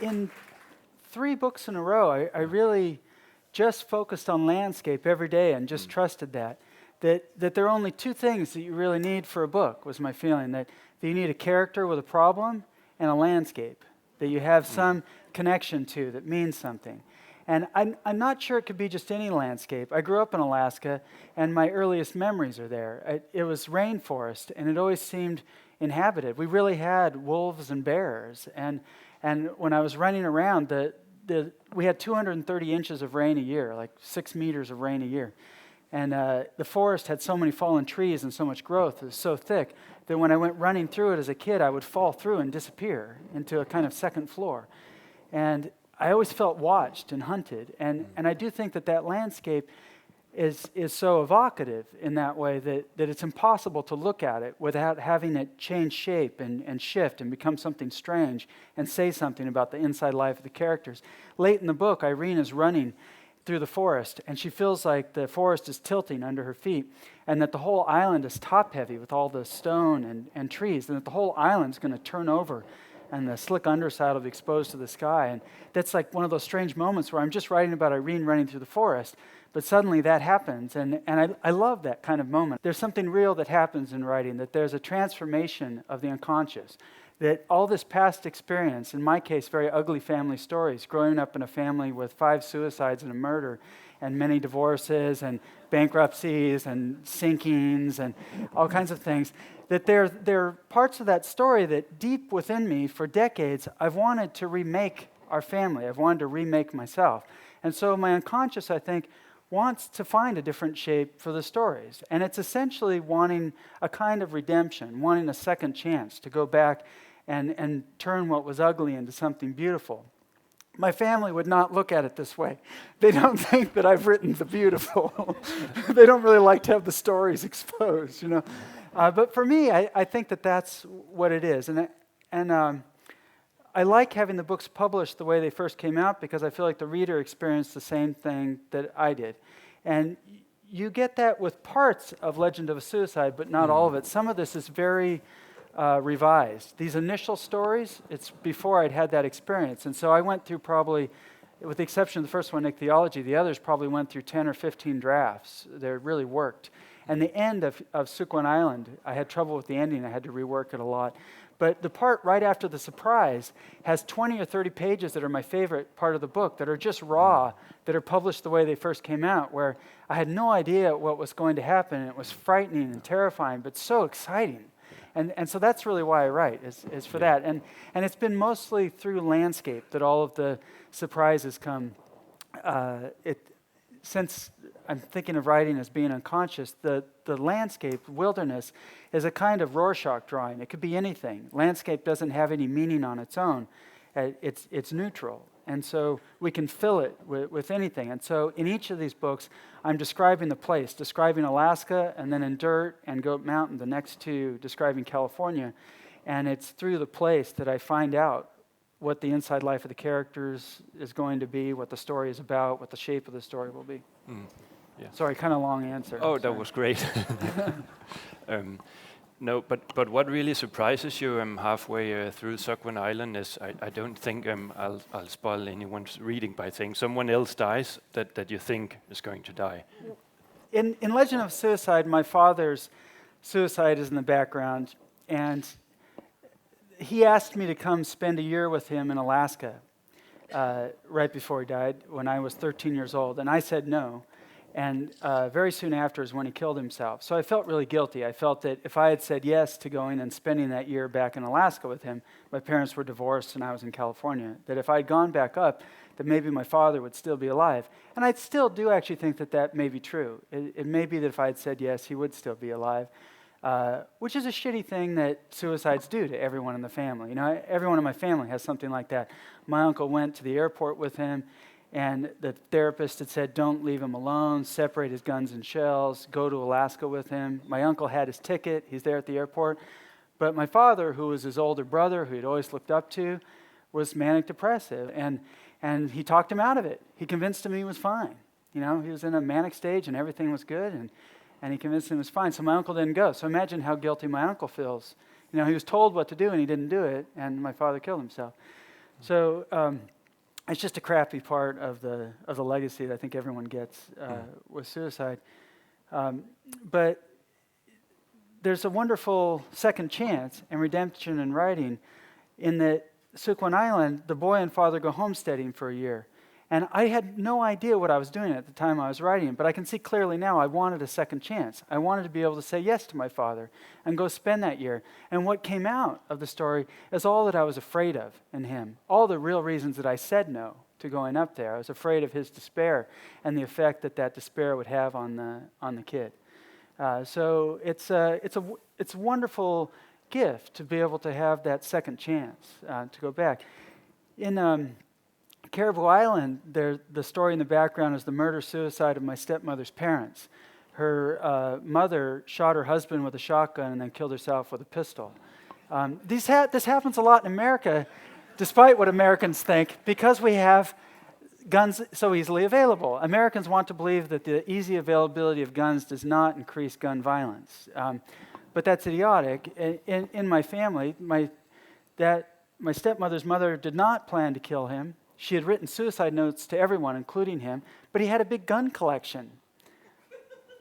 in 3 books in a row, I really just focused on landscape every day and just trusted that there are only 2 things that you really need for a book, was my feeling, that you need a character with a problem and a landscape that you have some connection to that means something. And I'm not sure it could be just any landscape. I grew up in Alaska, and my earliest memories are there. It was rainforest, and it always seemed inhabited. We really had wolves and bears. And when I was running around, we had 230 inches of rain a year, like 6 meters of rain a year. And the forest had so many fallen trees and so much growth. It was so thick that when I went running through it as a kid, I would fall through and disappear into a kind of second floor. And I always felt watched and hunted. And I do think that landscape is so evocative in that way that it's impossible to look at it without having it change shape and shift and become something strange and say something about the inside life of the characters. Late in the book, Irene is running through the forest, and she feels like the forest is tilting under her feet, and that the whole island is top-heavy with all the stone and trees, and that the whole island's going to turn over, and the slick underside will be exposed to the sky. And that's like one of those strange moments where I'm just writing about Irene running through the forest, but suddenly that happens, and I love that kind of moment. There's something real that happens in writing, that there's a transformation of the unconscious, that all this past experience, in my case, very ugly family stories, growing up in a family with 5 suicides and a murder, and many divorces and bankruptcies and sinkings and all kinds of things, that there are parts of that story that deep within me for decades, I've wanted to remake our family. I've wanted to remake myself. And so my unconscious, I think, wants to find a different shape for the stories. And it's essentially wanting a kind of redemption, wanting a second chance to go back and turn what was ugly into something beautiful. My family would not look at it this way. They don't think that I've written the beautiful. They don't really like to have the stories exposed, you know. But for me, I think that that's what it is. And I like having the books published the way they first came out because I feel like the reader experienced the same thing that I did. And you get that with parts of Legend of a Suicide, but not all of it. Some of this is very revised. These initial stories, it's before I'd had that experience. And so I went through probably, with the exception of the first one, Ichthyology, the others probably went through 10 or 15 drafts. They really worked. And the end of Sukwon Island, I had trouble with the ending. I had to rework it a lot. But the part right after the surprise has 20 or 30 pages that are my favorite part of the book, that are just raw, that are published the way they first came out, where I had no idea what was going to happen. And it was frightening and terrifying, but so exciting. And so that's really why I write, is for that. And it's been mostly through landscape that all of the surprises come. Since I'm thinking of writing as being unconscious, the landscape, wilderness, is a kind of Rorschach drawing. It could be anything. Landscape doesn't have any meaning on its own. It's neutral. And so we can fill it with anything. And so in each of these books, I'm describing the place, describing Alaska, and then in Dirt and Goat Mountain, the next 2, describing California. And it's through the place that I find out what the inside life of the characters is going to be, what the story is about, what the shape of the story will be. Yeah. Sorry, kind of long answer. Oh, that was great. No, but what really surprises you halfway through Sukwon Island is I don't think I'll spoil anyone's reading by saying someone else dies that you think is going to die. In Legend of Suicide, my father's suicide is in the background, and he asked me to come spend a year with him in Alaska right before he died when I was 13 years old, and I said no. And very soon after is when he killed himself. So I felt really guilty. I felt that if I had said yes to going and spending that year back in Alaska with him, my parents were divorced and I was in California, that if I had gone back up, that maybe my father would still be alive. And I still do actually think that may be true. It may be that if I had said yes, he would still be alive, which is a shitty thing that suicides do to everyone in the family. You know, everyone in my family has something like that. My uncle went to the airport with him, and the therapist had said, don't leave him alone, separate his guns and shells, go to Alaska with him. My uncle had his ticket. He's there at the airport. But my father, who was his older brother, who he'd always looked up to, was manic depressive. And he talked him out of it. He convinced him he was fine. You know, he was in a manic stage and everything was good, and he convinced him it was fine. So my uncle didn't go. So imagine how guilty my uncle feels. You know, he was told what to do and he didn't do it, and my father killed himself. So it's just a crappy part of the legacy that I think everyone gets with suicide. But there's a wonderful second chance and redemption in writing, in that Suquan Island, the boy and father go homesteading for a year. And I had no idea what I was doing at the time I was writing, but I can see clearly now I wanted a second chance. I wanted to be able to say yes to my father and go spend that year. And what came out of the story is all that I was afraid of in him, all the real reasons that I said no to going up there. I was afraid of his despair and the effect that that despair would have on the kid. So it's a wonderful gift to be able to have that second chance to go back. In Caribou Island, the story in the background is the murder-suicide of my stepmother's parents. Her mother shot her husband with a shotgun and then killed herself with a pistol. This happens a lot in America, despite what Americans think, because we have guns so easily available. Americans want to believe that the easy availability of guns does not increase gun violence. But that's idiotic. In my family, my stepmother's mother did not plan to kill him. She had written suicide notes to everyone, including him, but he had a big gun collection.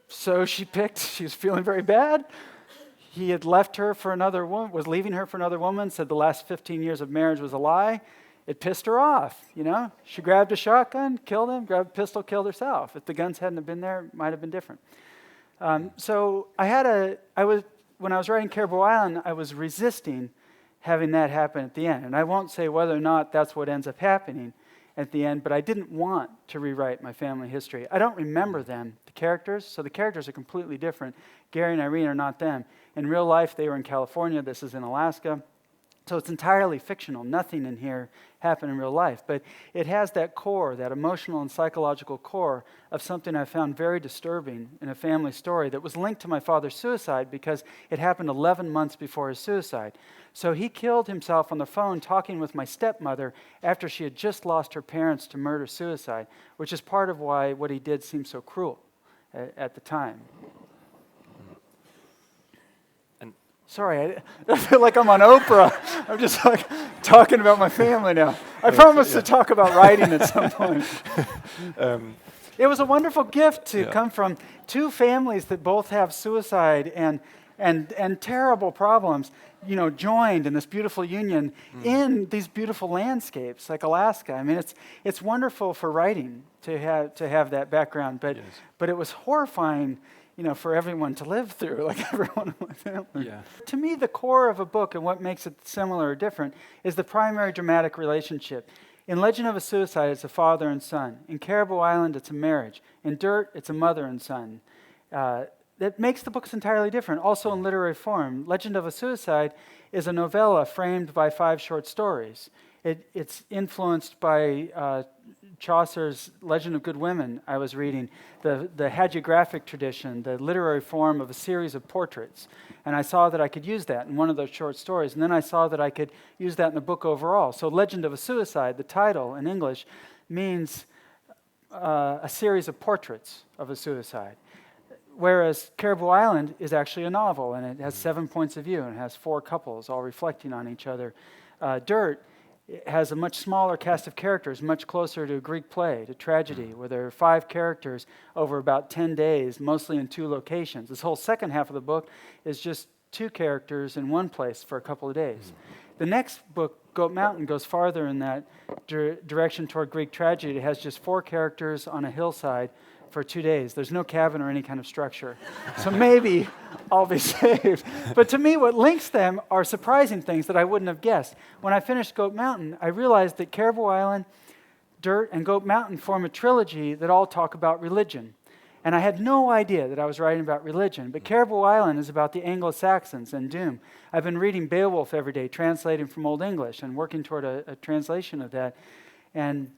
So she was feeling very bad. He had left her for another woman, was leaving her for another woman, said the last 15 years of marriage was a lie. It pissed her off, you know. She grabbed a shotgun, killed him, grabbed a pistol, killed herself. If the guns hadn't been there, it might have been different. So when I was writing Caribou Island, I was resisting having that happen at the end. And I won't say whether or not that's what ends up happening at the end, but I didn't want to rewrite my family history. I don't remember them, the characters, so the characters are completely different. Gary and Irene are not them. In real life, they were in California. This is in Alaska. So it's entirely fictional. Nothing in here happened in real life. But it has that core, that emotional and psychological core of something I found very disturbing in a family story that was linked to my father's suicide because it happened 11 months before his suicide. So he killed himself on the phone talking with my stepmother after she had just lost her parents to murder-suicide, which is part of why what he did seemed so cruel at the time. Sorry, I feel like I'm on Oprah. I'm just like talking about my family now. I promise to talk about writing at some point. It was a wonderful gift to come from two families that both have suicide and terrible problems, you know, joined in this beautiful union in these beautiful landscapes like Alaska. I mean, it's wonderful for writing to have that background, but it was horrifying, you know, for everyone to live through, like everyone in my family. Yeah. To me, the core of a book and what makes it similar or different is the primary dramatic relationship. In Legend of a Suicide, it's a father and son. In Caribou Island, it's a marriage. In Dirt, it's a mother and son. That makes the books entirely different. Also in literary form, Legend of a Suicide is a novella framed by 5 short stories. It's influenced by Chaucer's Legend of Good Women I was reading, the hagiographic tradition, the literary form of a series of portraits. And I saw that I could use that in one of those short stories. And then I saw that I could use that in the book overall. So Legend of a Suicide, the title in English, means a series of portraits of a suicide. Whereas Caribou Island is actually a novel, and it has 7 points of view, and it has 4 couples all reflecting on each other. Dirt has a much smaller cast of characters, much closer to a Greek play, to tragedy, where there are 5 characters over about 10 days, mostly in 2 locations. This whole second half of the book is just 2 characters in one place for a couple of days. The next book, Goat Mountain, goes farther in that direction toward Greek tragedy. It has just 4 characters on a hillside for 2 days. There's no cabin or any kind of structure. So maybe I'll be saved. But to me, what links them are surprising things that I wouldn't have guessed. When I finished Goat Mountain, I realized that Caribou Island, Dirt, and Goat Mountain form a trilogy that all talk about religion. And I had no idea that I was writing about religion. But Caribou Island is about the Anglo-Saxons and doom. I've been reading Beowulf every day, translating from Old English and working toward a translation of that. And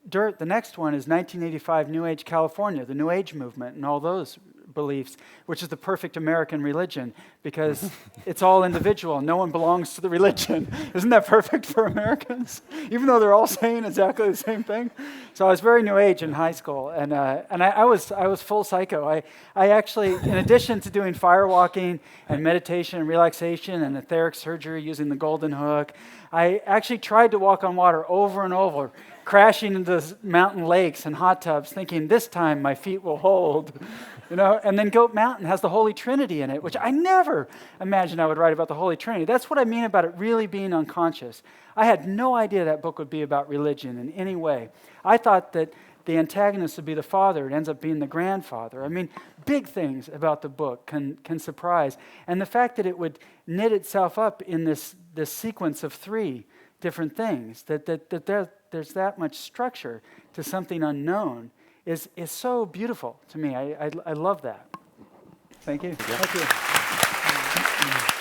Dirt, the next one, is 1985 New Age California, the New Age movement, and all those beliefs, which is the perfect American religion, because it's all individual. No one belongs to the religion. Isn't that perfect for Americans? Even though they're all saying exactly the same thing. So I was very New Age in high school, and I was full psycho. I actually, in addition to doing firewalking and meditation and relaxation and etheric surgery using the golden hook, I actually tried to walk on water over and over, crashing into mountain lakes and hot tubs, thinking this time my feet will hold, And then Goat Mountain has the Holy Trinity in it, which I never imagined I would write about the Holy Trinity. That's what I mean about it really being unconscious. I had no idea that book would be about religion in any way. I thought that the antagonist would be the father. It ends up being the grandfather. I mean, big things about the book can surprise. And the fact that it would knit itself up in this sequence of 3 different things, that there's that much structure to something unknown is so beautiful to me. I love that. Thank you. Yeah. Thank you.